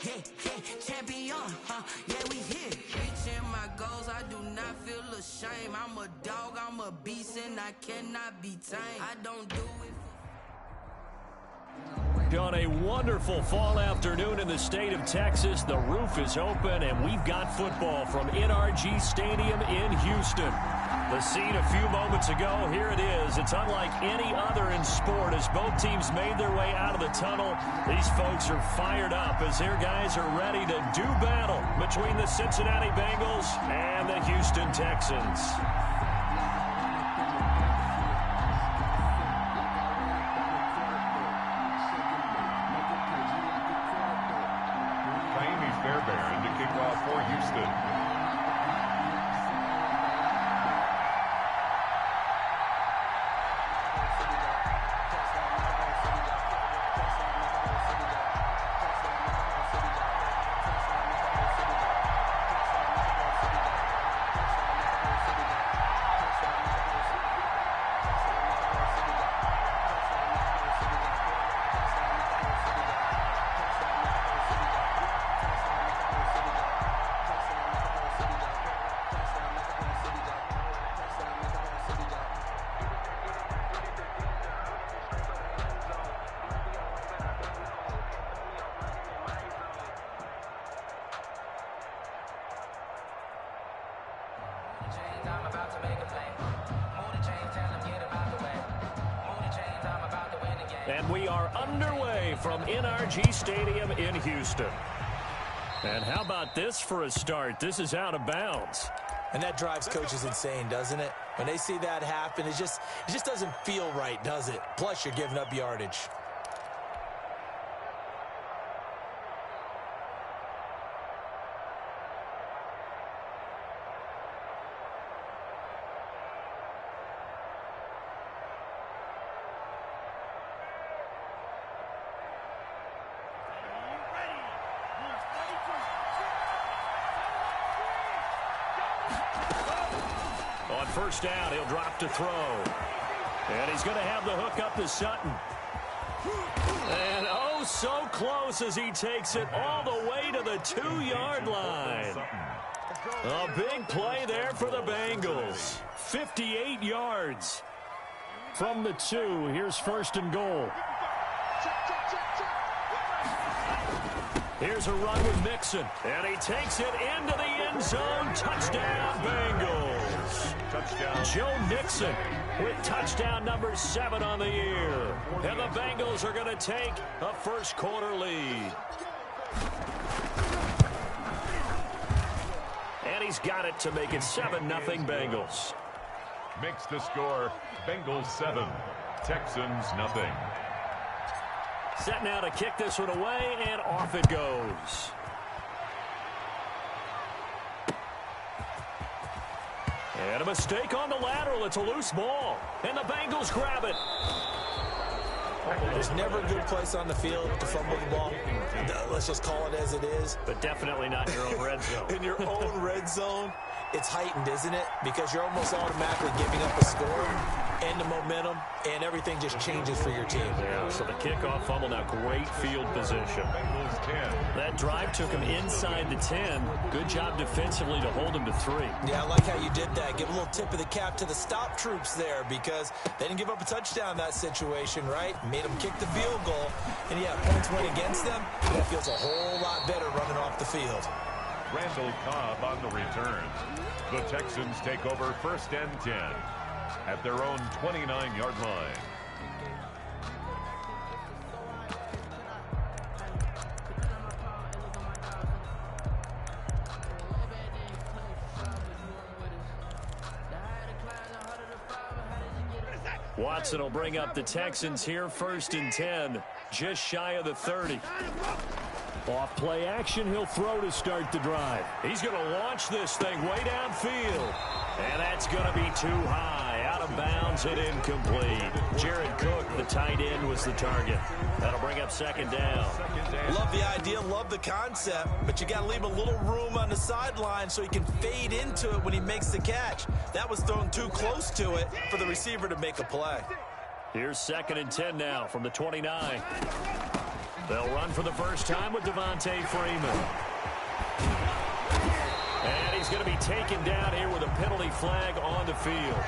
yeah, champion, yeah, we here. Reaching my goals, I do not feel ashamed. I'm a dog, I'm a beast, and I cannot be tamed. I don't do it. On a wonderful fall afternoon in the state of Texas, the roof is open, and we've got football from NRG Stadium in Houston. The scene a few moments ago, here it is. It's unlike any other in sport as both teams made their way out of the tunnel. These folks are fired up as their guys are ready to do battle between the Cincinnati Bengals and the Houston Texans. To kick off for Houston. And we are underway from NRG Stadium in Houston. And how about this for a start? This is out of bounds. And that drives coaches insane, doesn't it? When they see that happen, it just doesn't feel right, does it? Plus, you're giving up yardage. On first down, he'll drop to throw. And he's going to have the hook up to Sutton. And oh, so close as he takes it all the way to the 2-yard line. A big play there for the Bengals. 58 yards from the 2. Here's first and goal. Here's a run with Mixon, and he takes it into the end zone. Touchdown, Bengals. Touchdown. Joe Mixon with touchdown number 7 on the year. And the Bengals are going to take a first-quarter lead. And he's got it to make it 7-0 Bengals. Makes the score Bengals 7, Texans nothing. Set now to kick this one away, and off it goes. And a mistake on the lateral. It's a loose ball. And the Bengals grab it. There's never a good place on the field to fumble the ball. Let's just call it as it is. But definitely not in your own red zone. In your own red zone, it's heightened, isn't it? Because you're almost automatically giving up a score and the momentum, and everything just changes for your team. Yeah, so the kickoff fumble, now great field position. That drive took him inside the 10. Good job defensively to hold him to 3. Yeah, I like how you did that. Give a little tip of the cap to the stop troops there, because they didn't give up a touchdown in that situation, right? Made them kick the field goal, and yeah, points went against them. That feels a whole lot better running off the field. Randall Cobb on the return. The Texans take over first and 10 at their own 29-yard line. Watson will bring up the Texans here first and 10, just shy of the 30. Off play action, he'll throw to start the drive. He's going to launch this thing way downfield. And that's going to be too high. Out of bounds and incomplete. Jared Cook, the tight end, was the target. That'll bring up second down. Love the idea, love the concept, but you got to leave a little room on the sideline so he can fade into it when he makes the catch. That was thrown too close to it for the receiver to make a play. Here's second and 10 now from the 29. They'll run for the first time with Devontae Freeman. And he's going to be taken down here with a penalty flag on the field.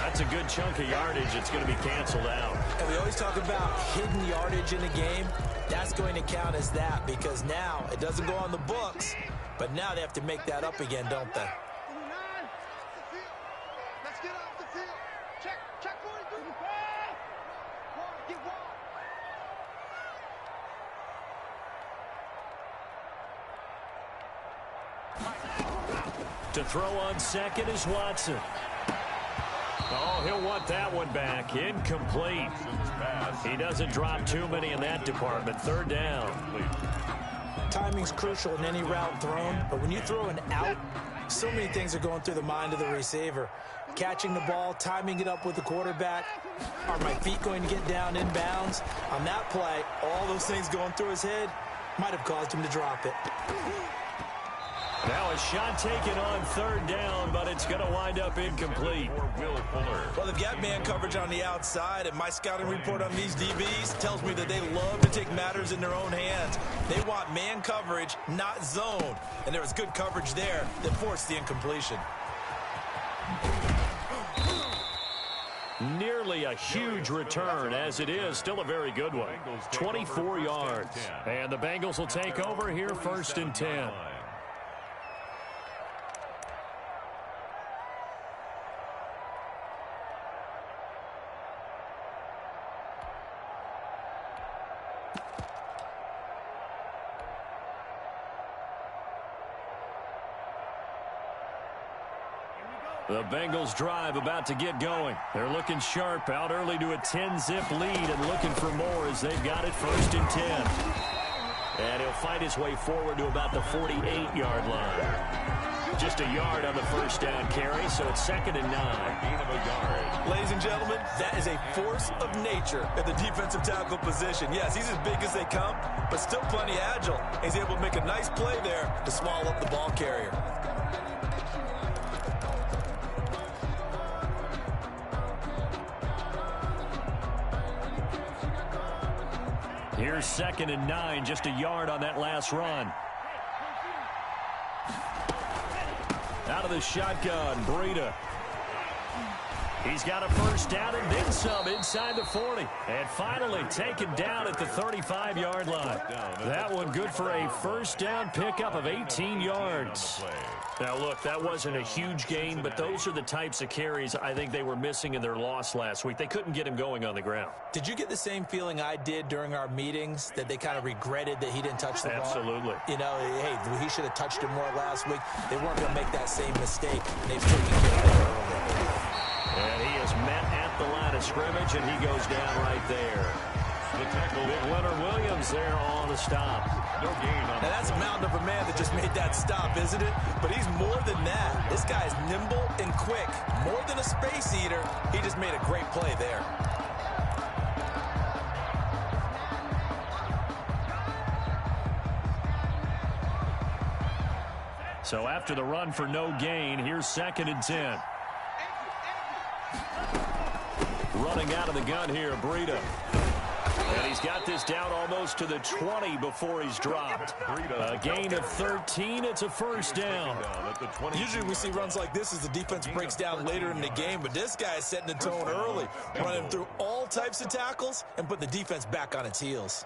That's a good chunk of yardage. It's going to be canceled out. And we always talk about hidden yardage in a game. That's going to count as that because now it doesn't go on the books, but now they have to make that up again, don't they? Let's get off the field. Check 43. Get one. To throw on second is Watson. Oh, he'll want that one back. Incomplete. He doesn't drop too many in that department. Third down. Timing's crucial in any route thrown, but when you throw an out, so many things are going through the mind of the receiver. Catching the ball, timing it up with the quarterback. Are my feet going to get down in bounds? On that play, all those things going through his head might have caused him to drop it. Now a shot taken on third down, but it's going to wind up incomplete. Well, they've got man coverage on the outside, and my scouting report on these DBs tells me that they love to take matters in their own hands. They want man coverage, not zone. And there was good coverage there that forced the incompletion. Nearly a huge return, as it is still a very good one. 24 yards. And the Bengals will take over here 1st and 10. The Bengals drive about to get going. They're looking sharp, out early to a 10-zip lead and looking for more as they've got it 1st and 10. And he'll fight his way forward to about the 48-yard line. Just a yard on the first down carry, so it's 2nd and 9. Ladies and gentlemen, that is a force of nature at the defensive tackle position. Yes, he's as big as they come, but still plenty agile. He's able to make a nice play there to swallow up the ball carrier. Here's 2nd and 9, just a yard on that last run. Out of the shotgun, Breida. He's got a first down and then some inside the 40. And finally taken down at the 35-yard line. That one good for a first down pickup of 18 yards. Now, look, that wasn't a huge gain, but those are the types of carries I think they were missing in their loss last week. They couldn't get him going on the ground. Did you get the same feeling I did during our meetings, that they kind of regretted that he didn't touch the ball? Absolutely. You know, hey, he should have touched it more last week. They weren't going to make that same mistake. They've taken care of it early. And he is met at the line of scrimmage, and he goes down right there. The tackle, big Leonard Williams there on the stop. No gain on now that's a mountain of a man that just made that stop, isn't it? But he's more than that. This guy is nimble and quick. More than a space eater, he just made a great play there. So after the run for no gain, here's 2nd and 10. Running out of the gun here, Breida. And he's got this down almost to the 20 before he's dropped. A gain of 13. It's a first down. Usually we see runs like this as the defense breaks down later in the game, but this guy is setting the tone early, running through all types of tackles and put the defense back on its heels.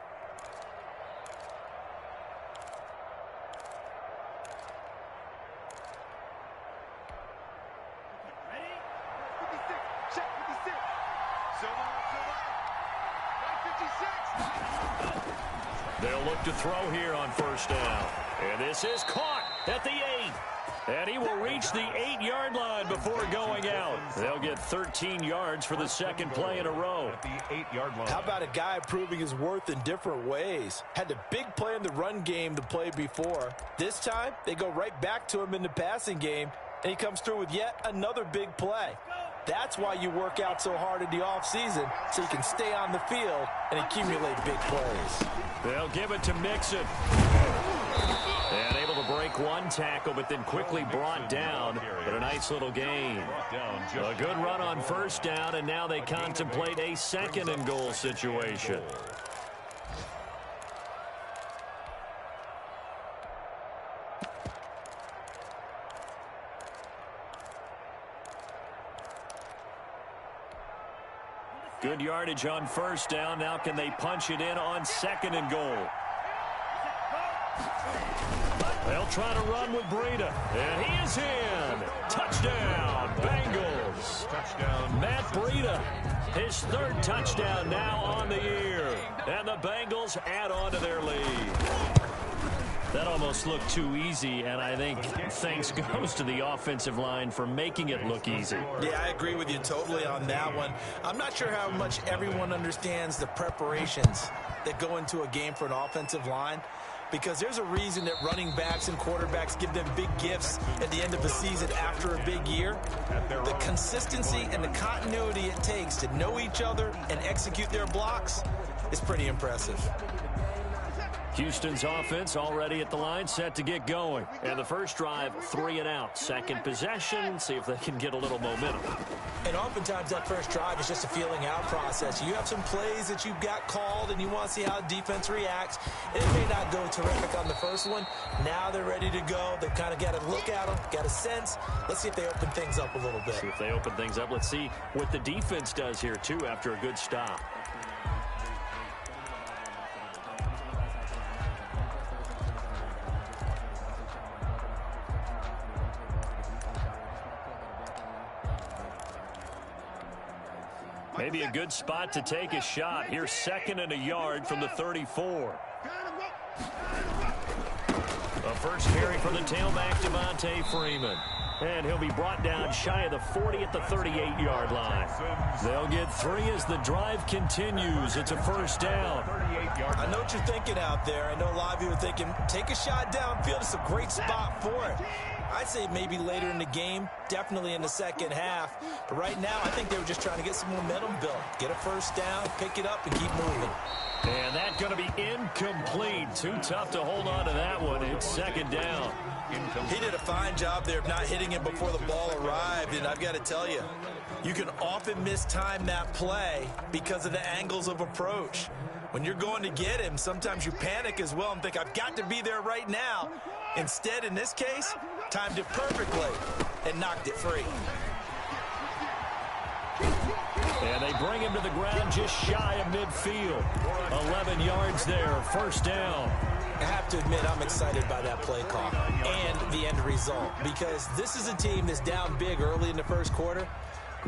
They'll look to throw here on first down. And this is caught at the 8. And he will reach the 8-yard line before going out. They'll get 13 yards for the second play in a row. At the 8-yard line. How about a guy proving his worth in different ways? Had a big play in the run game the play before. This time, they go right back to him in the passing game, and he comes through with yet another big play. That's why you work out so hard in the offseason, so you can stay on the field and accumulate big plays. They'll give it to Mixon. And able to break one tackle, but then quickly brought down. But a nice little gain. A good run on first down, and now they contemplate a 2nd and goal situation. Good yardage on first down. Now can they punch it in on 2nd and goal? They'll try to run with Breida. And he is in. Touchdown, Bengals. Touchdown. Matt Breida, his 3rd touchdown now on the year. And the Bengals add on to their lead. That almost looked too easy, and I think thanks goes to the offensive line for making it look easy. Yeah, I agree with you totally on that one. I'm not sure how much everyone understands the preparations that go into a game for an offensive line, because there's a reason that running backs and quarterbacks give them big gifts at the end of a season after a big year. The consistency and the continuity it takes to know each other and execute their blocks is pretty impressive. Houston's offense already at the line, set to get going. And the first drive, 3 and out. Second possession, see if they can get a little momentum. And oftentimes that first drive is just a feeling out process. You have some plays that you've got called and you want to see how defense reacts. And it may not go terrific on the first one. Now they're ready to go. They've kind of got to look at them, got a sense. Let's see if they open things up a little bit. See if they open things up. Let's see what the defense does here, too, after a good stop. Maybe a good spot to take a shot. Here's 2nd and a yard from the 34. A first carry for the tailback, Devontae Freeman. And he'll be brought down shy of the 40 at the 38-yard line. They'll get 3 as the drive continues. It's a first down. I know what you're thinking out there. I know a lot of you are thinking, take a shot downfield. It's a great spot for it. I'd say maybe later in the game, definitely in the second half. But right now, I think they were just trying to get some momentum built. Get a first down, pick it up, and keep moving. And that's going to be incomplete. Too tough to hold on to that one. It's 2nd down. He did a fine job there of not hitting him before the ball arrived. And I've got to tell you, you can often mistime that play because of the angles of approach. When you're going to get him, sometimes you panic as well and think, I've got to be there right now. Instead, in this case, timed it perfectly and knocked it free. And they bring him to the ground just shy of midfield. 11 yards there, first down. I have to admit, I'm excited by that play call and the end result, because this is a team that's down big early in the first quarter,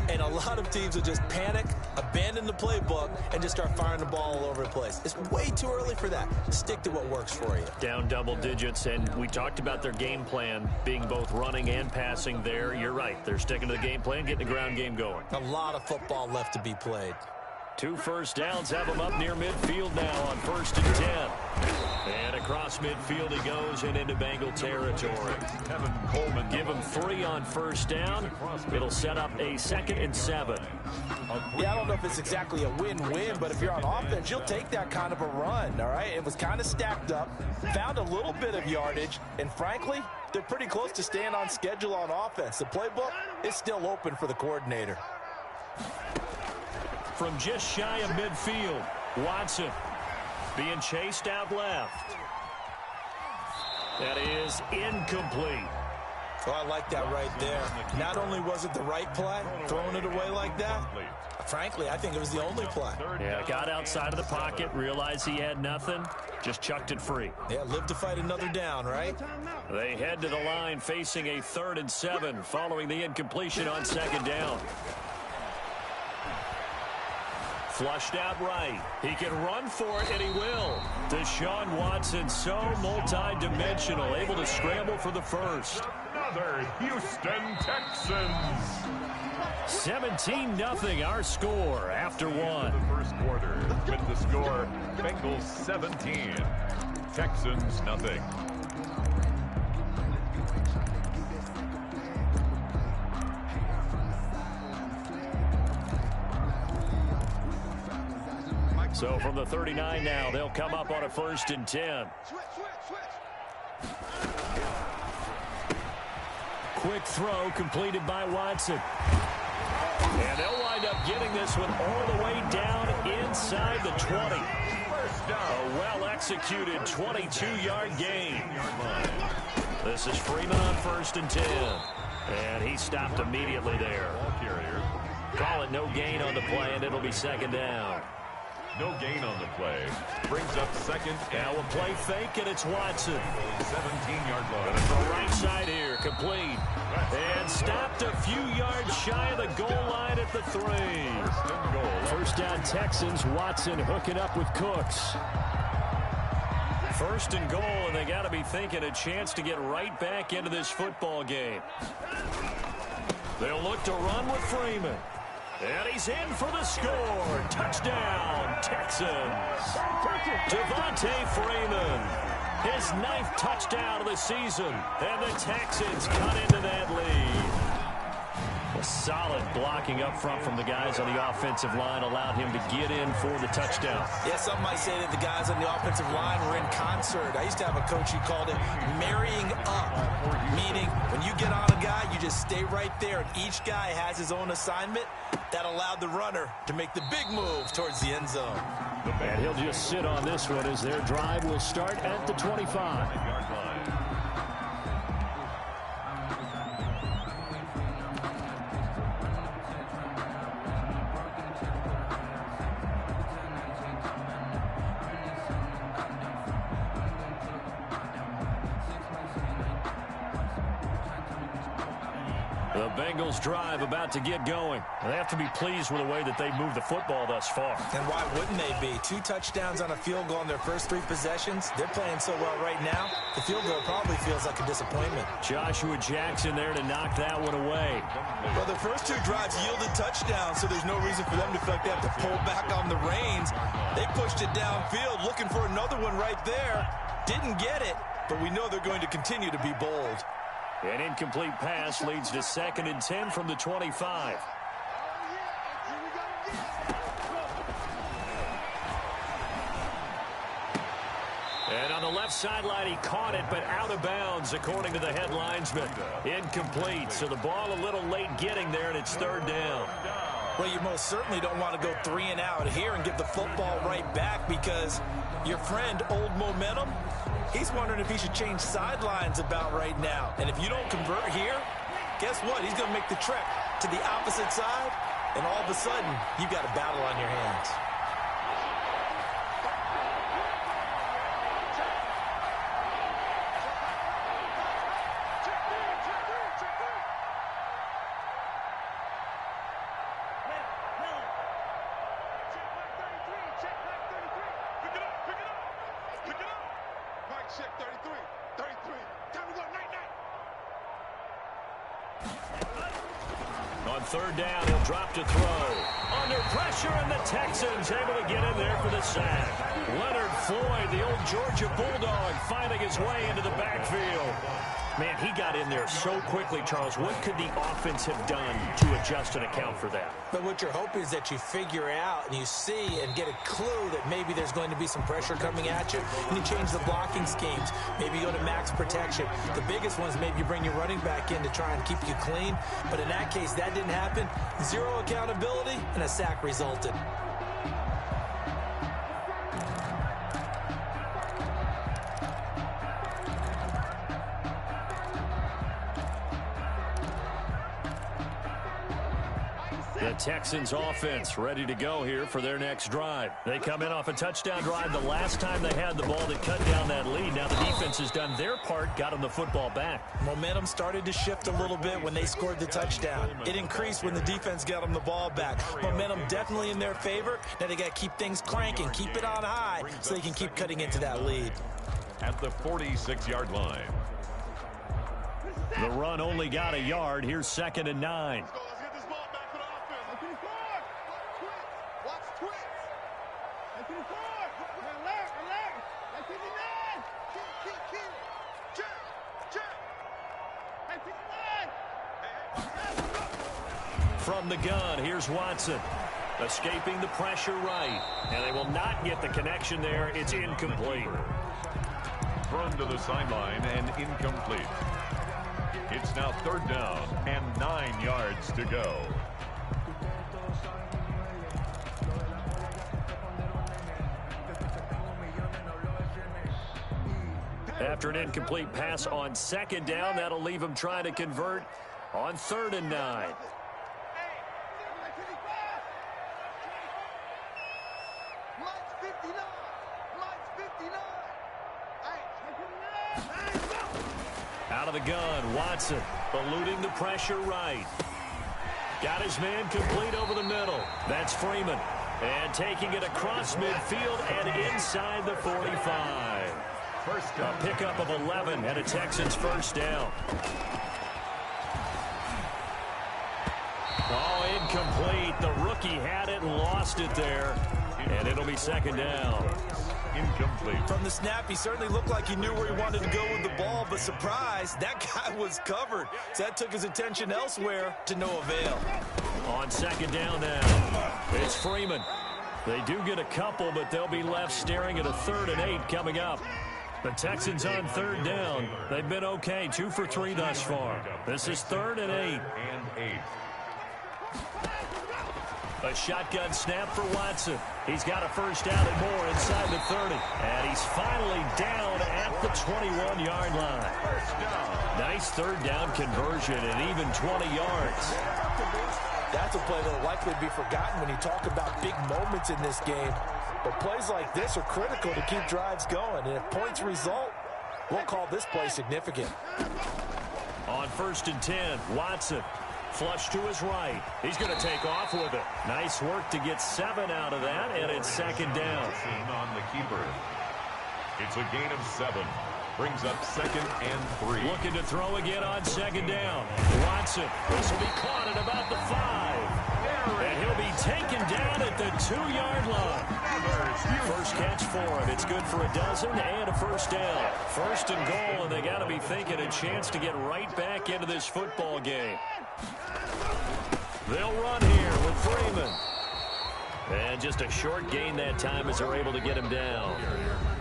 and a lot of teams will just panic, abandon the playbook, and just start firing the ball all over the place. It's way too early for that. Stick to what works for you. Down double digits, and we talked about their game plan being both running and passing there. You're right. They're sticking to the game plan, getting the ground game going. A lot of football left to be played. 2 first downs have him up near midfield now on 1st and 10. And across midfield he goes and into Bengal territory. Give him 3 on first down. It'll set up a 2nd and 7. Yeah, I don't know if it's exactly a win-win, but if you're on offense, you'll take that kind of a run, all right? It was kind of stacked up, found a little bit of yardage, and frankly, they're pretty close to staying on schedule on offense. The playbook is still open for the coordinator. From just shy of midfield, Watson being chased out left. That is incomplete. Oh, I like that right there. Not only was it the right play, throwing it away like that, frankly, I think it was the only play. Yeah, got outside of the pocket, realized he had nothing, just chucked it free. Yeah, live to fight another down, right? They head to the line facing a 3rd and 7 following the incompletion on 2nd down. Flushed out right. He can run for it, and he will. Deshaun Watson, so multi-dimensional, able to scramble for the first. Another Houston Texans. 17-0 our score after 1. The first quarter with the score, Bengals 17, Texans nothing. So from the 39 now, they'll come up on a 1st and 10. Quick throw completed by Watson. And they'll wind up getting this one all the way down inside the 20. A well-executed 22-yard gain. This is Freeman on 1st and 10. And he stopped immediately there. Call it no gain on the play, and it'll be second down. No gain on the play. Brings up second. Now a play fake, and it's Watson. 17-yard line. The right side here, complete. And stopped a few yards shy of the goal line at the 3. First and goal. First down Texans. Watson hooking up with Cooks. First and goal, and they got to be thinking a chance to get right back into this football game. They'll look to run with Freeman. And he's in for the score. Touchdown, Texans. Devontae Freeman. His 9th touchdown of the season. And the Texans cut into that lead. A solid blocking up front from the guys on the offensive line allowed him to get in for the touchdown. Yeah, some might say that the guys on the offensive line were in concert. I used to have a coach who called it marrying up, meaning when you get on a guy, you just stay right there, and each guy has his own assignment. That allowed the runner to make the big move towards the end zone. And he'll just sit on this one as their drive will start at the 25. The Bengals drive about to get going. They have to be pleased with the way that they moved the football thus far. And why wouldn't they be? 2 touchdowns on a field goal in their first 3 possessions. They're playing so well right now, the field goal probably feels like a disappointment. Joshua Jackson there to knock that one away. Well, their first 2 drives yielded touchdowns, so there's no reason for them to feel like they have to pull back on the reins. They pushed it downfield, looking for another one right there. Didn't get it, but we know they're going to continue to be bold. An incomplete pass leads to 2nd and 10 from the 25. And on the left sideline, he caught it, but out of bounds, according to the head linesman. Incomplete, so the ball a little late getting there, and it's 3rd down. Well, you most certainly don't want to go 3 and out here and give the football right back because your friend, Old Momentum, he's wondering if he should change sidelines about right now. And if you don't convert here, guess what? He's going to make the trek to the opposite side, and all of a sudden, you've got a battle on your hands. On 3rd down, he'll drop to throw. Under pressure, and the Texans able to get in there for the sack. Leonard Floyd, the old Georgia Bulldog, finding his way into the backfield. Man, he got in there so quickly, Charles. What could the offense have done to adjust and account for that? But what you're hoping is that you figure out and you see and get a clue that maybe there's going to be some pressure coming at you, and you change the blocking schemes. Maybe you go to max protection. The biggest one is maybe you bring your running back in to try and keep you clean. But in that case, that didn't happen. 0 accountability, and a sack resulted. The Texans offense ready to go here for their next drive. They come in off a touchdown drive the last time they had the ball that cut down that lead. Now the defense has done their part, got them the football back. Momentum started to shift a little bit when they scored the touchdown. It increased when the defense got them the ball back. Momentum definitely in their favor. Now they got to keep things cranking, keep it on high so they can keep cutting into that lead. At the 46-yard line. The run only got a yard. Here's 2nd and 9. From the gun, here's Watson. Escaping the pressure right. And they will not get the connection there. It's incomplete. Thrown to the sideline and incomplete. It's now 3rd down and 9 yards to go. After an incomplete pass on 2nd down, that'll leave him trying to convert on 3rd and 9. Out of the gun, Watson eluding the pressure right. Got his man complete over the middle. That's Freeman. And taking it across midfield and inside the 45. A pickup of 11 and a Texans first down. Oh, incomplete. The rookie had it and lost it there. And it'll be second down. Incomplete. From the snap, he certainly looked like he knew where he wanted to go with the ball, but surprise, that guy was covered. So that took his attention elsewhere to no avail. On second down now, it's Freeman. They do get a couple, but they'll be left staring at a 3rd and 8 coming up. The Texans on 3rd down. They've been okay, 2 for 3 thus far. This is 3rd and 8. A shotgun snap for Watson. He's got a first down and more inside the 30. And he's finally down at the 21-yard line. Nice 3rd down conversion and even 20 yards. That's a play that will likely be forgotten when you talk about big moments in this game. But plays like this are critical to keep drives going. And if points result, we'll call this play significant. On 1st and 10, Watson. Flush to his right. He's going to take off with it. Nice work to get 7 out of that, and it's second down. On the keeper. It's a gain of 7. Brings up 2nd and 3. Looking to throw again on second down. Watson. This will be caught at about the 5. And he'll be taken down at the 2-yard line. First catch for him. It's good for a dozen and a first down. 1st and goal, and they got to be thinking a chance to get right back into this football game. They'll run here with Freeman. And just a short gain that time as they're able to get him down.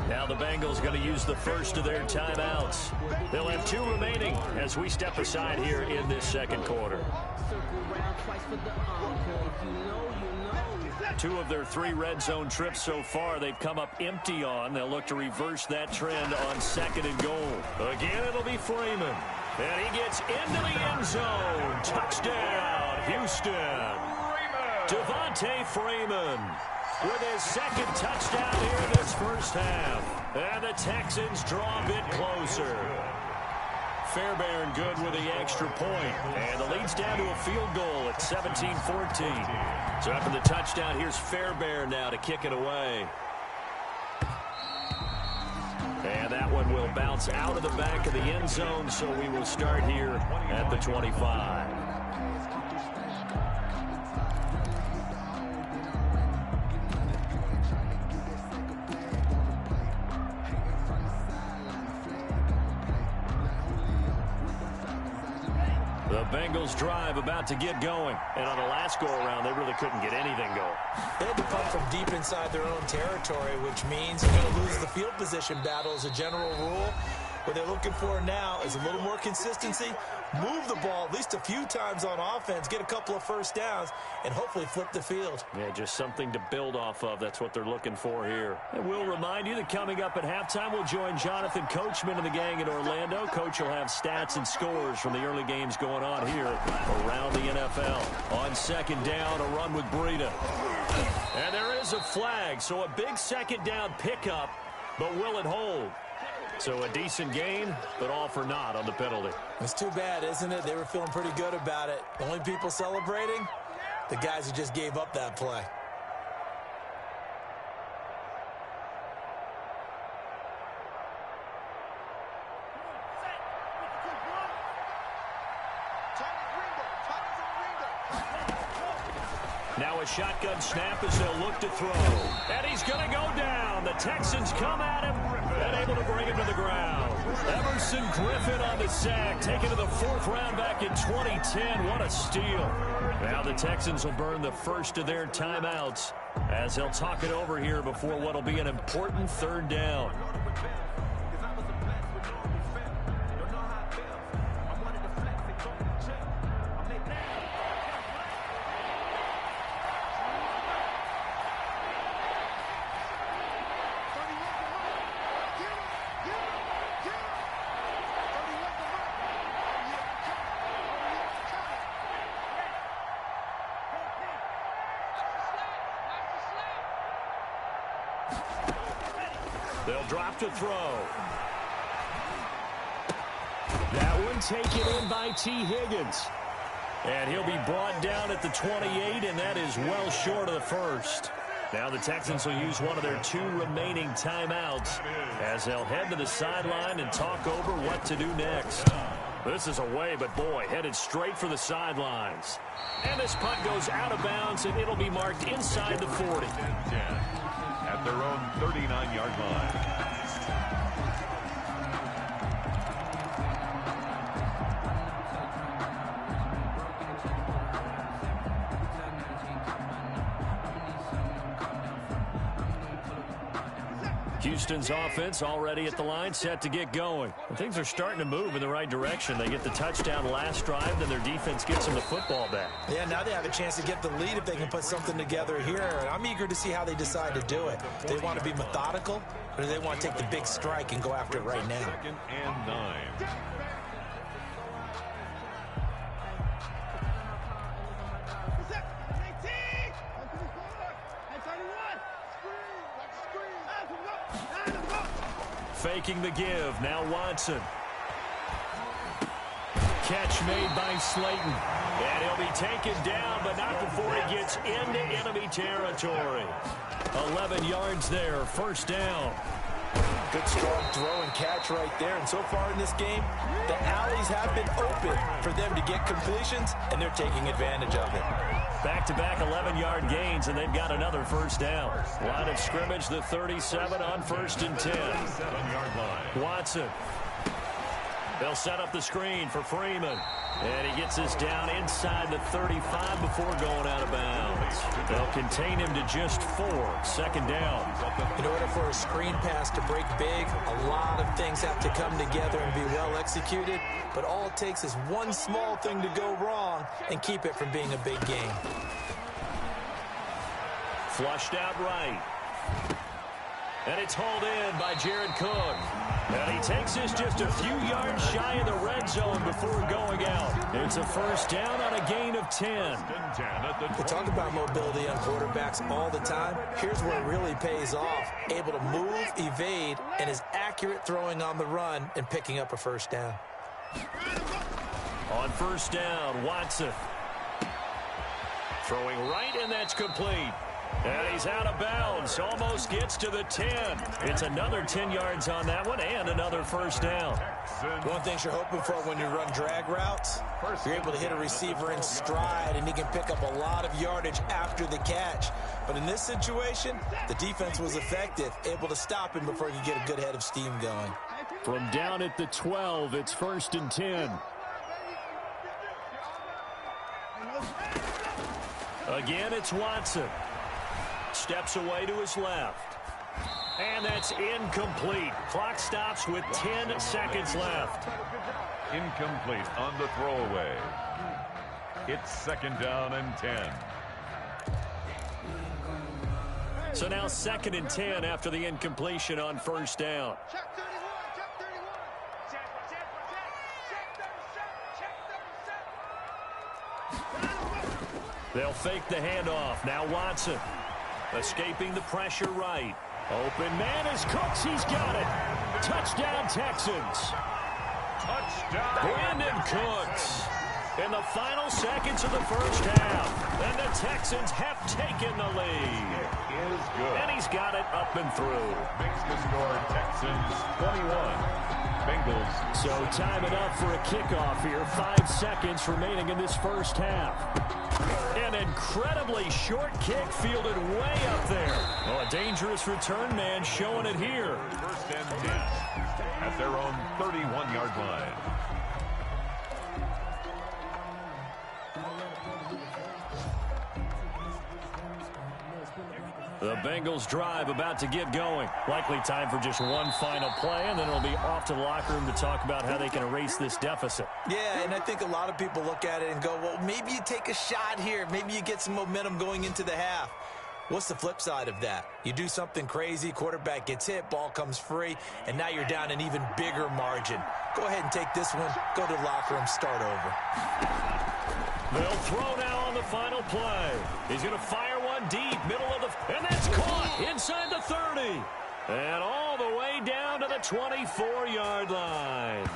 Now the Bengals going to use the first of their timeouts. They'll have 2 remaining as we step aside here in this second quarter. 2 of their 3 red zone trips so far they've come up empty on. They'll look to reverse that trend on 2nd and goal. Again, it'll be Freeman. And he gets into the end zone. Touchdown, Houston. Devontae Freeman with his 2nd touchdown here in this first half. And the Texans draw a bit closer. Fairbairn good with the extra point. And the lead's down to a field goal at 17-14. So after the touchdown, here's Fairbairn now to kick it away. And that one will bounce out of the back of the end zone, so we will start here at the 25. The Bengals drive about to get going. And on the last go-around, they really couldn't get anything going. They had to punt from deep inside their own territory, which means you're going to lose the field position battle as a general rule. What they're looking for now is a little more consistency, move the ball at least a few times on offense, get a couple of first downs, and hopefully flip the field. Yeah, just something to build off of. That's what they're looking for here. And we'll remind you that coming up at halftime, we'll join Jonathan Coachman and the gang in Orlando. Coach will have stats and scores from the early games going on here around the NFL. On second down, a run with Breida. And there is a flag, so a big second down pickup, but will it hold? So a decent gain, but all for naught on the penalty. It's too bad, isn't it? They were feeling pretty good about it. The only people celebrating, the guys who just gave up that play. Now a shotgun snap as they'll look to throw. And he's going to go down. The Texans come at him and able to bring him to the ground. Emerson Griffin on the sack, taken to the 4th round back in 2010. What a steal. Now the Texans will burn the first of their timeouts as they'll talk it over here before what will be an important 3rd down. They'll drop to throw. That That one taken in by T. Higgins. And he'll be brought down at the 28, and that is well short of the first. Now the Texans will use one of their 2 remaining timeouts as they'll head to the sideline and talk over what to do next. This is away, but boy, headed straight for the sidelines. And this punt goes out of bounds, and it'll be marked inside the 40. At their own 39-yard line. Houston's offense already at the line, set to get going. And things are starting to move in the right direction. They get the touchdown last drive, then their defense gets them the football back. Yeah, now they have a chance to get the lead if they can put something together here. And I'm eager to see how they decide to do it. They want to be methodical, or do they want to take the big strike and go after it right now? 2nd and 9. Faking the give. Now Watson. Catch made by Slayton. And he'll be taken down, but not before he gets into enemy territory. 11 yards there. First down. Good strong throw and catch right there. And so far in this game, the alleys have been open for them to get completions, and they're taking advantage of it. Back-to-back 11-yard gains, and they've got another first down. Line of scrimmage, the 37 on 1st and 10. 7-yard line. Watson. They'll set up the screen for Freeman. And he gets us down inside the 35 before going out of bounds. They'll contain him to just 4. 2nd down. In order for a screen pass to break big, a lot of things have to come together and be well executed. But all it takes is one small thing to go wrong and keep it from being a big game. Flushed out right. And it's hauled in by Jared Cook. And he takes this just a few yards shy of the red zone before going out. It's a first down on a gain of 10. We talk about mobility on quarterbacks all the time. Here's where it really pays off. Able to move, evade, and is accurate throwing on the run and picking up a first down. On first down, Watson. Throwing right, and that's complete. And he's out of bounds. Almost gets to the 10. It's another 10 yards on that one and another first down. One thing you're hoping for when you run drag routes, you're able to hit a receiver in stride, and he can pick up a lot of yardage after the catch. But in this situation, the defense was effective, able to stop him before he could get a good head of steam going. From down at the 12, it's 1st and 10. Again, it's Watson. Steps away to his left. And that's incomplete. Clock stops with 10 seconds left. Incomplete on the throwaway. It's 2nd down and 10. So now 2nd and 10 after the incompletion on first down. Check 31, check 31. Check 37. They'll fake the handoff. Now Watson. Escaping the pressure right. Open man is Cooks. He's got it. Touchdown Texans. Touchdown. Brandon Cooks. In the final seconds of the first half. And the Texans have taken the lead. It is good. And he's got it up and through. Makes the score Texans 21. Bengals. So time it up for a kickoff here. 5 seconds remaining in this first half. An incredibly short kick fielded way up there. Well, a dangerous return man showing it here. 1st and 10 at their own 31-yard line. The Bengals drive about to get going. Likely time for just one final play, and then it'll be off to the locker room to talk about how they can erase this deficit. Yeah, and I think a lot of people look at it and go, well, maybe you take a shot here. Maybe you get some momentum going into the half. What's the flip side of that? You do something crazy, quarterback gets hit, ball comes free, and now you're down an even bigger margin. Go ahead and take this one, go to the locker room, start over. They'll throw now on the final play. He's going to fire one deep, middle of the... And that's caught inside the 30. And all the way down to the 24-yard line.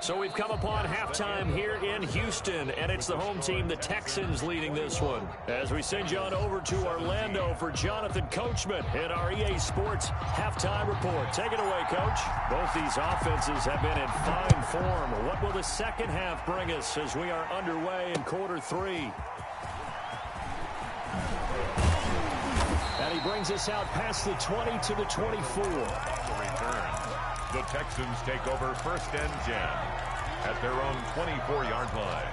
So we've come upon halftime here in Houston, and it's the home team, the Texans, leading this one. As we send you on over to Orlando for Jonathan Coachman in our EA Sports halftime report. Take it away, Coach. Both these offenses have been in fine form. What will the second half bring us as we are underway in quarter 3? And he brings us out past the 20 to the 24. The Texans take over 1st and 10 at their own 24-yard line.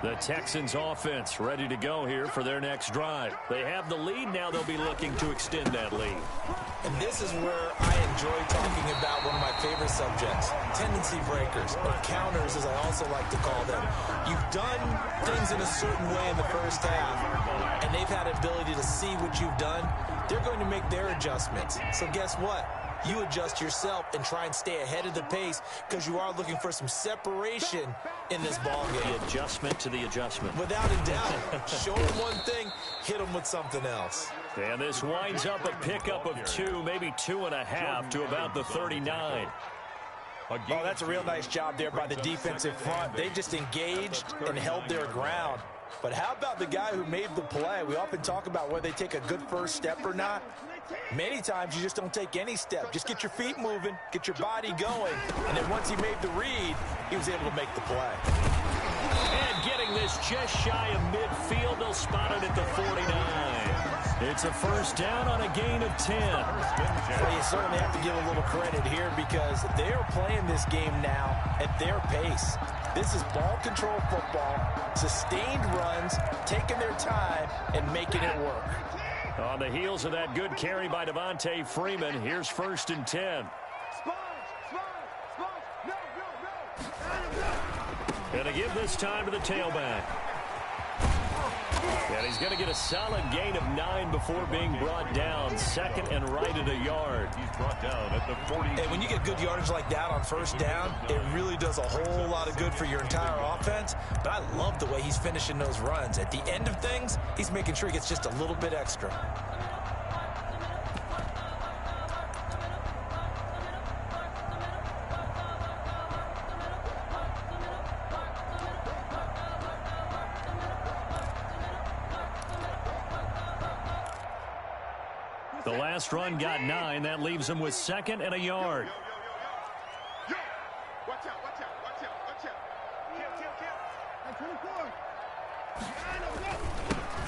The Texans offense ready to go here for their next drive. They have the lead. Now they'll be looking to extend that lead. And this is where I enjoy talking about one of my favorite subjects, tendency breakers, or counters as I also like to call them. You've done things in a certain way in the first half, and they've had the ability to see what you've done. They're going to make their adjustments. So guess what? You adjust yourself and try and stay ahead of the pace because you are looking for some separation in this ball game. The adjustment to the adjustment. Without a doubt. Show them one thing, hit them with something else. And this winds up a pickup of 2, maybe 2.5 to about the 39. Oh, that's a real nice job there by the defensive front. They just engaged and held their ground. But how about the guy who made the play? We often talk about whether they take a good first step or not. Many times you just don't take any step. Just get your feet moving, get your body going, and then once he made the read, he was able to make the play. And getting this just shy of midfield, they'll spot it at the 49. It's a first down on a gain of 10. Well, you certainly have to give a little credit here because they are playing this game now at their pace. This is ball control football, sustained runs, taking their time, and making it work. On the heels of that good carry by Devontae Freeman, here's 1st and 10. And to give this time to the tailback. And he's going to get a solid gain of 9 before being brought down. 2nd and right at a yard. He's brought down at the 40. And when you get good yardage like that on first down, it really does a whole lot of good for your entire offense. But I love the way he's finishing those runs. At the end of things, he's making sure he gets just a little bit extra. The last run got 9. That leaves him with 2nd and a yard. Watch out.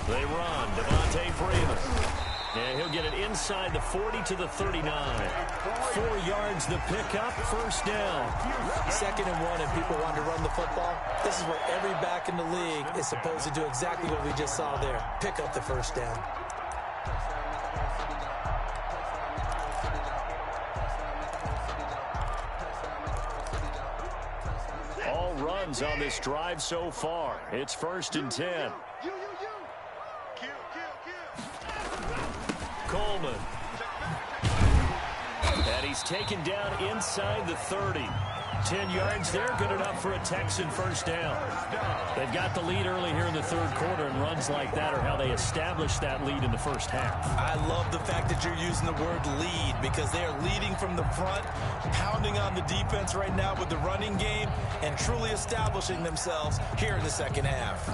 They run. Devontae Freeman. And he'll get it inside the 40 to the 39. 4 yards the pickup. First down. 2nd and 1, and people want to run the football. This is what every back in the league is supposed to do, exactly what we just saw there. Pick up the first down. On this drive so far. It's 1st and 10. Coleman. And he's taken down inside the 30. 10 yards there, good enough for a Texan first down. They've got the lead early here in the 3rd quarter, and runs like that are how they establish that lead in the first half. I love the fact that you're using the word lead because they are leading from the front, pounding on the defense right now with the running game, and truly establishing themselves here in the 2nd half.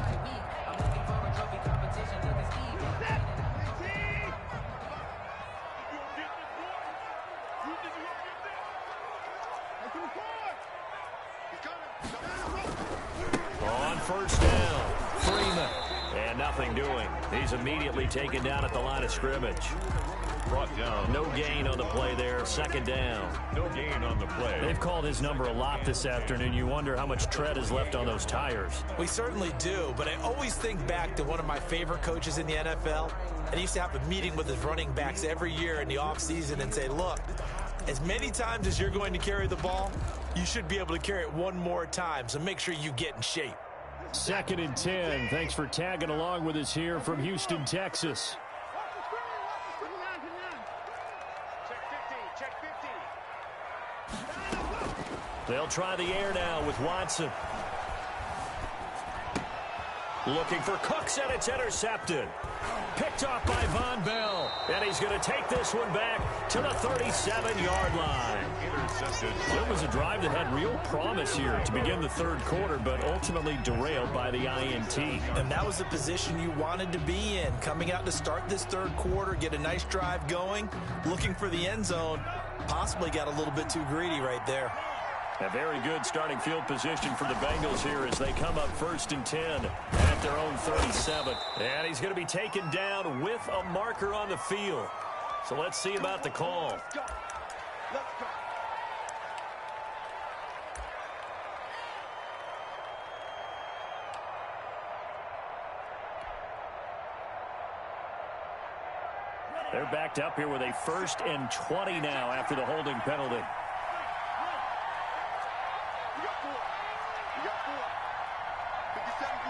On first down, Freeman. And nothing doing. He's immediately taken down at the line of scrimmage. Brought down. No gain on the play there. 2nd down. No gain on the play. They've called his number a lot this afternoon. You wonder how much tread is left on those tires. We certainly do, but I always think back to one of my favorite coaches in the NFL. And he used to have a meeting with his running backs every year in the offseason and say, look, as many times as you're going to carry the ball, you should be able to carry it one more time, so make sure you get in shape. 2nd and 10. Thanks for tagging along with us here from Houston, Texas. They'll try the air now with Watson. Looking for Cooks, and it's intercepted. Picked off by Von Bell. And he's going to take this one back to the 37-yard line. Intercepted. It was a drive that had real promise here to begin the third quarter, but ultimately derailed by the INT. And that was the position you wanted to be in. Coming out to start this third quarter, get a nice drive going, looking for the end zone. Possibly got a little bit too greedy right there. A very good starting field position for the Bengals here as they come up 1st and 10 at their own 37. And he's going to be taken down with a marker on the field. So let's see about the call. Let's go. Let's go. They're backed up here with a 1st and 20 now after the holding penalty. We got 4. We got 4. 57's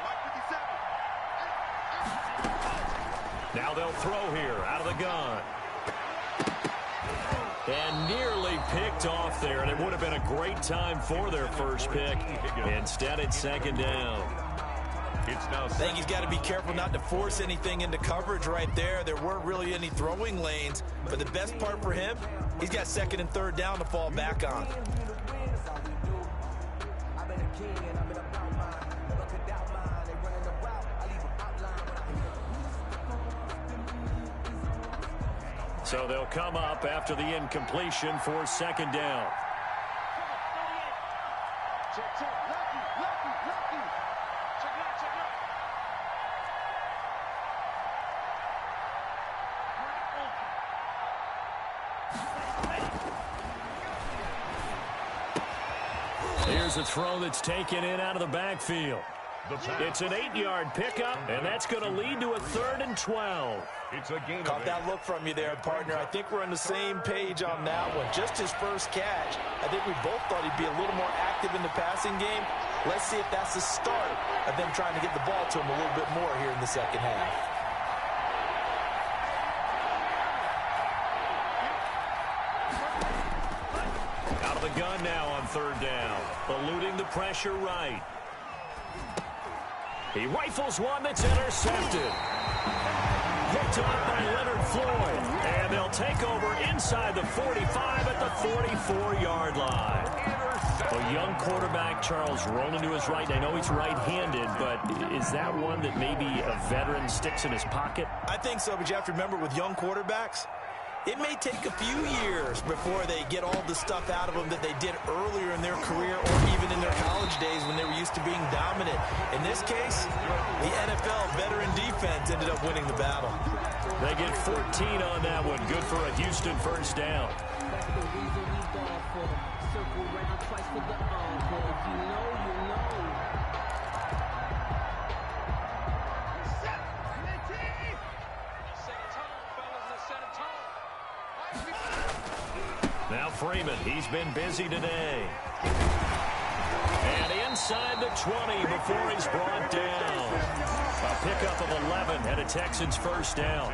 Mike 57. Now they'll throw here out of the gun. And nearly picked off there, and it would have been a great time for their first pick. Instead, it's 2nd down. It's now I think he's got to be careful not to force anything into coverage right there. There weren't really any throwing lanes, but the best part for him, he's got 2nd and 3rd down to fall back on. So they'll come up after the incompletion for 2nd down. Check, check. Lucky, lucky, lucky. Check it out, check it out. Here's a throw that's taken in out of the backfield. It's an 8-yard pickup, and that's going to lead to a 3rd and 12. It's a game. Caught that look from you there, partner. I think we're on the same page on that one. Just his first catch. I think we both thought he'd be a little more active in the passing game. Let's see if that's the start of them trying to get the ball to him a little bit more here in the second half. Out of the gun now on 3rd down. Eluding the pressure right. He rifles one that's intercepted. Picked off by Leonard Floyd. And they'll take over inside the 45 at the 44-yard line. A young quarterback, Charles, rolling to his right. I know he's right-handed, but is that one that maybe a veteran sticks in his pocket? I think so, but you have to remember with young quarterbacks, it may take a few years before they get all the stuff out of them that they did earlier in their career or even in their college days when they were used to being dominant. In this case, the NFL veteran defense ended up winning the battle. They get 14 on that one. Good for a Houston 1st down. Now Freeman, he's been busy today. And inside the 20 before he's brought down. A pickup of 11 and a Texans 1st down.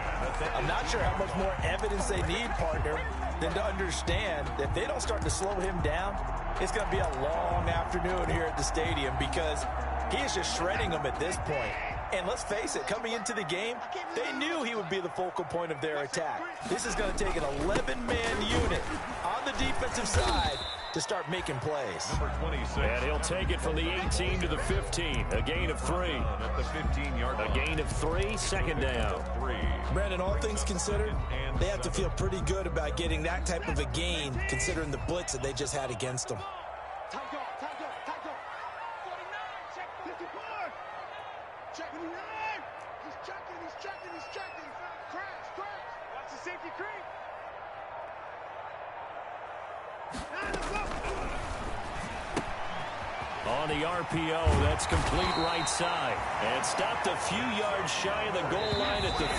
I'm not sure how much more evidence they need, partner, than to understand that if they don't start to slow him down, it's going to be a long afternoon here at the stadium because he is just shredding them at this point. And let's face it, coming into the game, they knew he would be the focal point of their attack. This is going to take an 11-man unit on the defensive side to start making plays. Number 26. And he'll take it from the 18 to the 15. A gain of 3. At the 15-yard line. A gain of 3, 2nd down. Brandon, all things considered, they have to feel pretty good about getting that type of a gain considering the blitz that they just had against them. Tight go, tight go, tight go. 49, check 54. Check 59. He's checking, he's checking, he's checking. Crash, crash. Watch the safety creep. On the RPO, that's complete right side. And stopped a few yards shy of the goal line at the 3.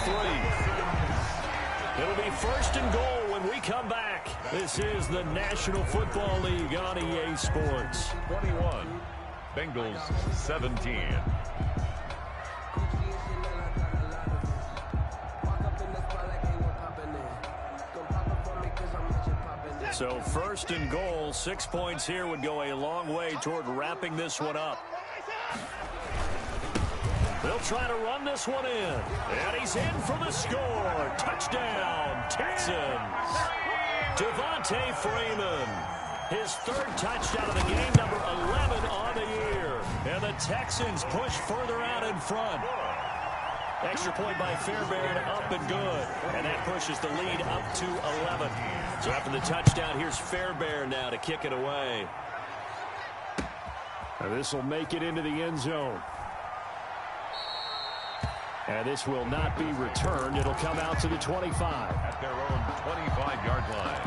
It'll be 1st and goal when we come back. This is the National Football League on EA Sports. 21. Bengals 17. So 1st and goal, 6 points here would go a long way toward wrapping this one up. They'll try to run this one in. And he's in for the score. Touchdown, Texans. Devontae Freeman. His third touchdown of the game, number 11 on the year. And the Texans push further out in front. Extra point by Fairbairn, up and good. And that pushes the lead up to 11. So after the touchdown, here's Fairbairn now to kick it away. And this will make it into the end zone. And this will not be returned. It'll come out to the 25. At their own 25-yard line.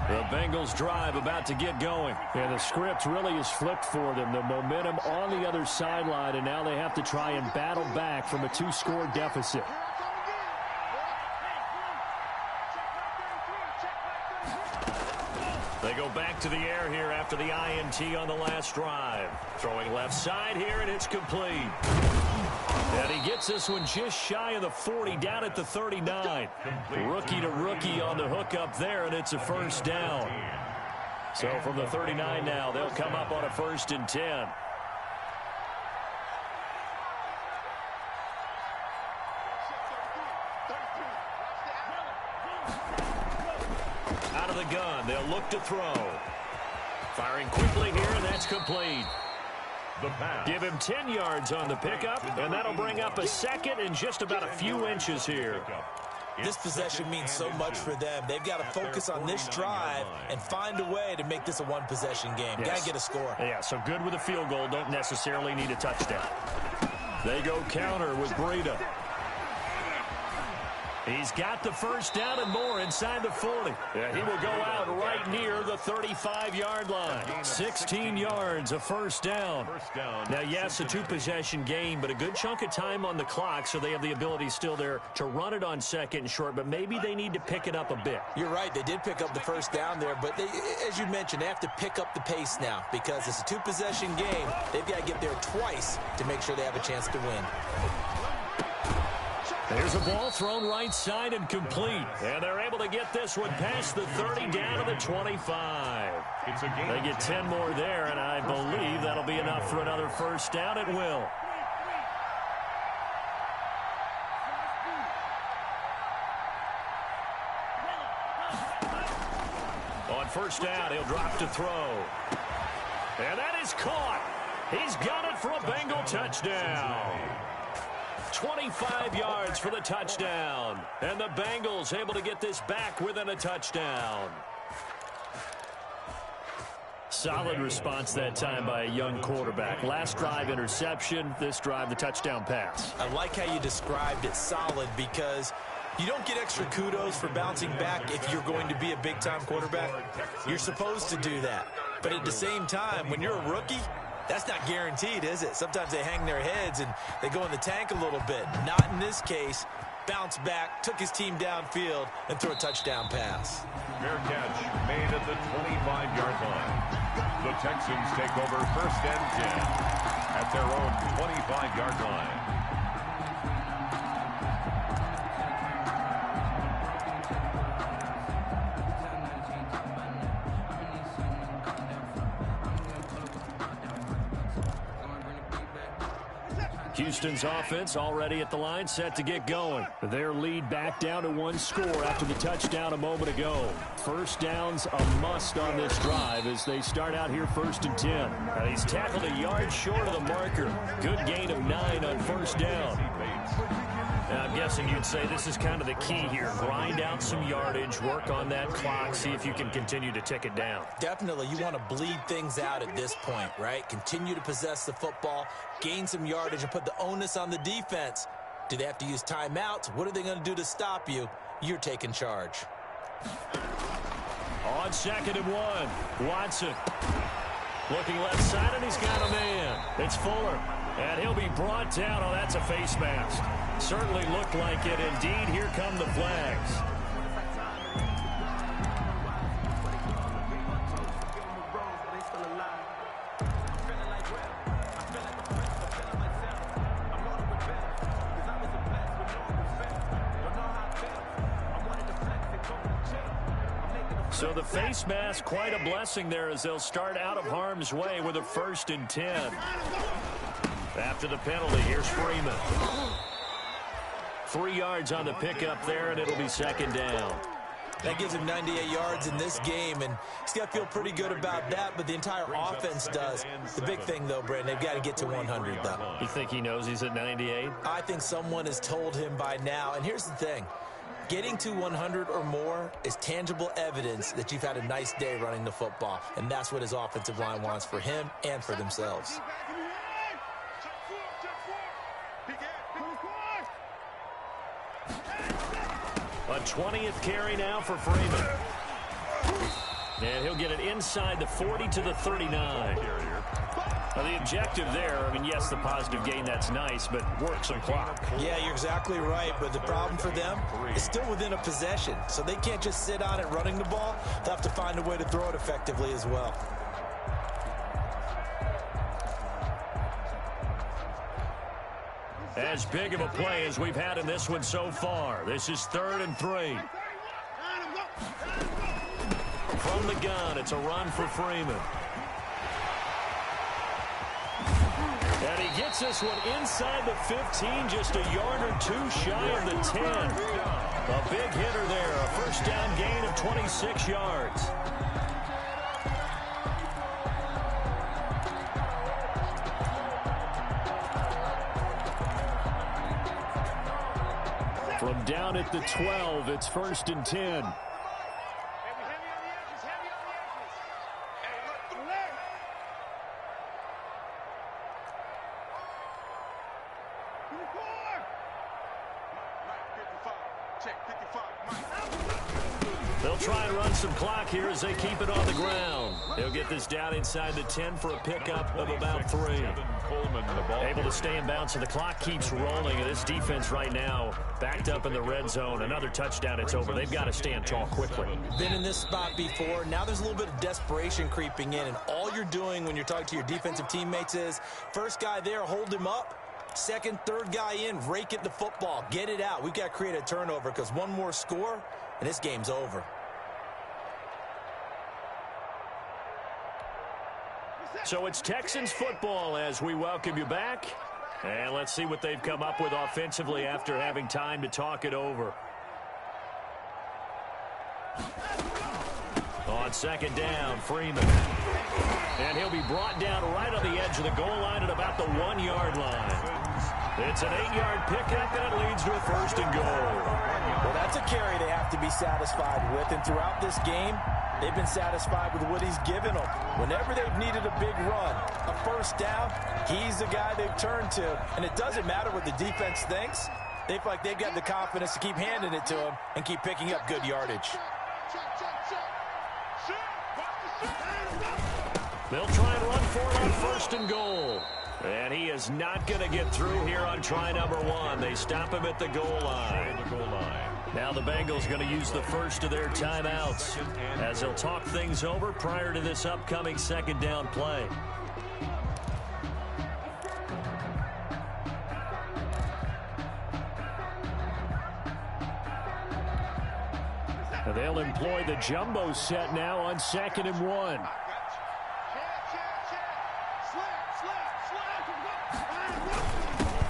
The Bengals drive about to get going. And the script really is flipped for them. The momentum on the other sideline, and now they have to try and battle back from a 2-score deficit. They go back to the air here after the INT on the last drive. Throwing left side here, and it's complete. And he gets this one just shy of the 40, down at the 39. Rookie to rookie on the hookup there, and it's a first down. So from the 39 now, they'll come up on a 1st and 10. Out of the gun, they'll look to throw. Firing quickly here, and that's complete. Give him 10 yards on the pickup, and that'll bring up a second and just about a few inches here. This possession means so much for them. They've got to focus on this drive and find a way to make this a one-possession game. Yes. Got to get a score. Yeah, so good with a field goal. Don't necessarily need a touchdown. They go counter with Breida. He's got the first down and more inside the 40. Yeah, he will go out right near the 35-yard line. 16 yards, a first down. Now, yes, a 2-possession game, but a good chunk of time on the clock, so they have the ability still there to run it on 2nd and short, but maybe they need to pick it up a bit. You're right. They did pick up the first down there, but they, as you mentioned, they have to pick up the pace now because it's a 2-possession game. They've got to get there twice to make sure they have a chance to win. There's a ball thrown right side and complete. And they're able to get this one past the 30 down to the 25. They get 10 more there, and I believe that'll be enough for another first down. It will. On first down, he'll drop to throw. And that is caught. He's got it for a Bengal touchdown. 25 yards for the touchdown. And the Bengals able to get this back within a touchdown. Solid response that time by a young quarterback. Last drive interception, this drive the touchdown pass. I like how you described it, solid, because you don't get extra kudos for bouncing back if you're going to be a big-time quarterback. You're supposed to do that. But at the same time, when you're a rookie, that's not guaranteed, is it? Sometimes they hang their heads and they go in the tank a little bit. Not in this case. Bounced back, took his team downfield, and threw a touchdown pass. Fair catch made at the 25-yard line. The Texans take over 1st and 10 at their own 25-yard line. Houston's offense already at the line, set to get going. Their lead back down to 1 score after the touchdown a moment ago. First down's a must on this drive as they start out here 1st and 10. He's tackled a yard short of the marker. Good gain of 9 on first down. Now, I'm guessing you'd say this is kind of the key here. Grind out some yardage, work on that clock, see if you can continue to tick it down. Definitely, you want to bleed things out at this point, right? Continue to possess the football, gain some yardage, and put the onus on the defense. Do they have to use timeouts? What are they going to do to stop you? You're taking charge. On 2nd and 1, Watson. Looking left side, and he's got a man. It's Fuller. And he'll be brought down. Oh, that's a face mask. Certainly looked like it. Indeed, here come the flags. So the face mask, quite a blessing there as they'll start out of harm's way with a 1st and 10. After the penalty, here's Freeman. 3 yards on the pickup there, and it'll be 2nd down. That gives him 98 yards in this game, and he's got to feel pretty good about that, but the entire offense does. The big thing, though, Brandon, they've got to get to 100, though. You think he knows he's at 98? I think someone has told him by now, and here's the thing. Getting to 100 or more is tangible evidence that you've had a nice day running the football, and that's what his offensive line wants for him and for themselves. A 20th carry now for Freeman. And he'll get it inside the 40 to the 39. Now the objective there, I mean, yes, the positive gain, that's nice, but work some clock. Yeah, you're exactly right, but the problem for them is still within a possession, so they can't just sit on it running the ball. They'll have to find a way to throw it effectively as well. As big of a play as we've had in this one so far. This is 3rd and 3. From the gun, it's a run for Freeman. And he gets this one inside the 15, just a yard or 2 shy of the 10. A big hitter there, a 1st down gain of 26 yards. From down at the 12, it's 1st and 10. They'll try and run some clock here as they keep it on the ground. They'll get this down inside the 10 for a pickup of about 3. Able to stay in bounds, so the clock keeps rolling. And this defense right now backed up in the red zone. Another touchdown, it's over. They've got to stand tall quickly. Been in this spot before. Now there's a little bit of desperation creeping in, and all you're doing when you're talking to your defensive teammates is, first guy there, hold him up. Second, third guy in, rake at the football. Get it out. We've got to create a turnover because one more score, and this game's over. So it's Texans football as we welcome you back. And let's see what they've come up with offensively after having time to talk it over. On 2nd down, Freeman. And he'll be brought down right on the edge of the goal line at about the 1-yard line. It's an 8-yard pickup, and it leads to a 1st and goal. Well, that's a carry they have to be satisfied with, and throughout this game, they've been satisfied with what he's given them. Whenever they've needed a big run, a 1st down, he's the guy they've turned to. And it doesn't matter what the defense thinks. They feel like they've got the confidence to keep handing it to him and keep picking up good yardage. They'll try and run for it on 1st and goal. And he is not going to get through here on try number 1. They stop him at the goal line. Now the Bengals going to use the first of their timeouts as they'll talk things over prior to this upcoming 2nd down play. And they'll employ the jumbo set now on 2nd and 1.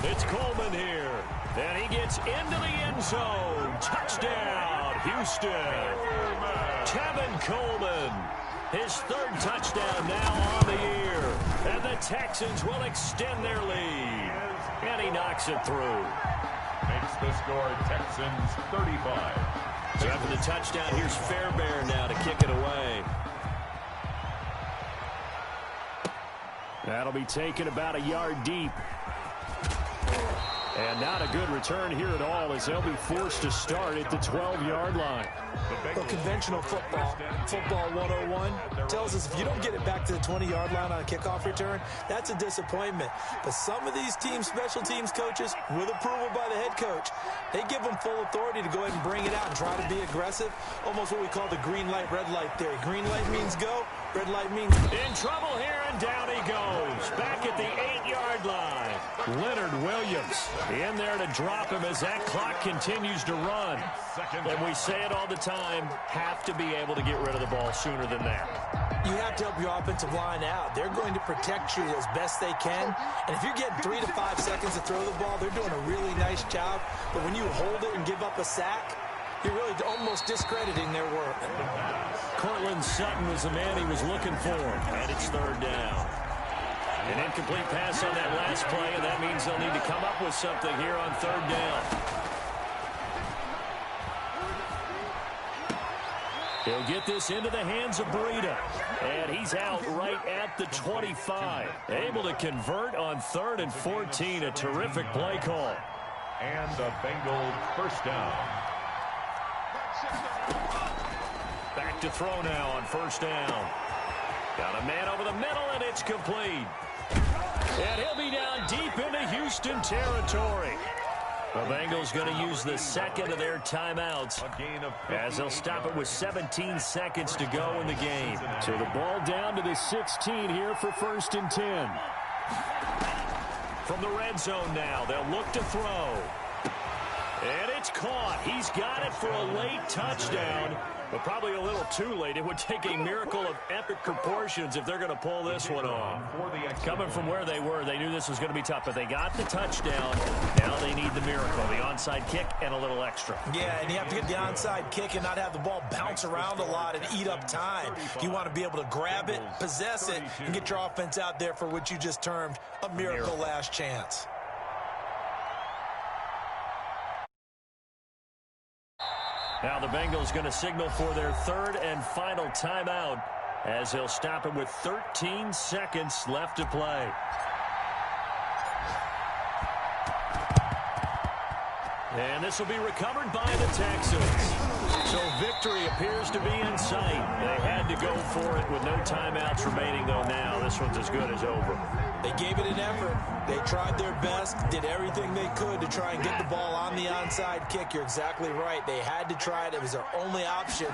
It's Coleman here, and he gets into the end zone. Touchdown, Houston. Tevin Coleman, his 3rd touchdown now on the year, and the Texans will extend their lead. And he knocks it through. Makes the score Texans 35. So after the touchdown, here's Fairbairn now to kick it away. That'll be taken about a yard deep. And not a good return here at all as they'll be forced to start at the 12-yard line. Well, conventional football 101, tells us if you don't get it back to the 20-yard line on a kickoff return, that's a disappointment. But some of these teams, special teams coaches, with approval by the head coach, they give them full authority to go ahead and bring it out and try to be aggressive, almost what we call the green light, red light theory. Green light means go, Red light means in trouble here, and down he goes. Back at the 8-yard line. Leonard Williams in there to drop him as that clock continues to run. And we say it all the time, have to be able to get rid of the ball sooner than that. You have to help your offensive line out. They're going to protect you as best they can. And if you're getting 3 to 5 seconds to throw the ball, they're doing a really nice job. But when you hold it and give up a sack, you're really almost discrediting their work. Cortland Sutton was the man he was looking for, and it's third down. An incomplete pass on that last play, and that means they'll need to come up with something here on third down. He'll get this into the hands of Breida, and he's out right at the 25. Able to convert on 3rd and 14, a terrific play call. And the Bengals first down. Back to throw now on first down. Got a man over the middle, and it's complete. And he'll be down deep into Houston territory. The Bengals going to use the second of their timeouts as they'll stop it with 17 seconds to go in the game. So the ball down to the 16 here for 1st and 10. From the red zone now, they'll look to throw. And it's caught. He's got it for a late touchdown, but probably a little too late. It would take a miracle of epic proportions if they're going to pull this one off. Coming from where they were, they knew this was going to be tough, but they got the touchdown. Now they need the miracle, the onside kick and a little extra. Yeah, and you have to get the onside kick and not have the ball bounce around a lot and eat up time. You want to be able to grab it, possess it, and get your offense out there for what you just termed a miracle last chance. Now the Bengals going to signal for their 3rd and final timeout as they'll stop it with 13 seconds left to play. And this will be recovered by the Texans. So victory appears to be in sight. They had to go for it with no timeouts remaining, though now this one's as good as over. They gave it an effort. They tried their best, did everything they could to try and get the ball on the onside kick. You're exactly right. They had to try it. It was their only option.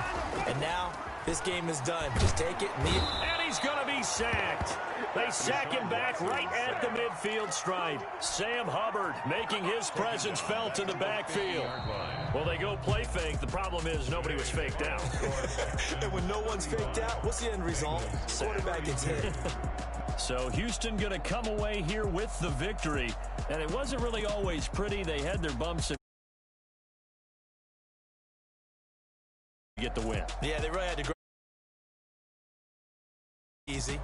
And now this game is done. Just take it and leave. And he's going to be sacked. They sack him back right at the midfield stripe. Sam Hubbard making his presence felt in the backfield. Well, they go play fake. The problem is nobody was faked out. And when no one's faked out, what's the end result? Quarterback gets hit. So Houston going to come away here with the victory. And it wasn't really always pretty. They had their bumps and get the win. Yeah, they really had to go easy.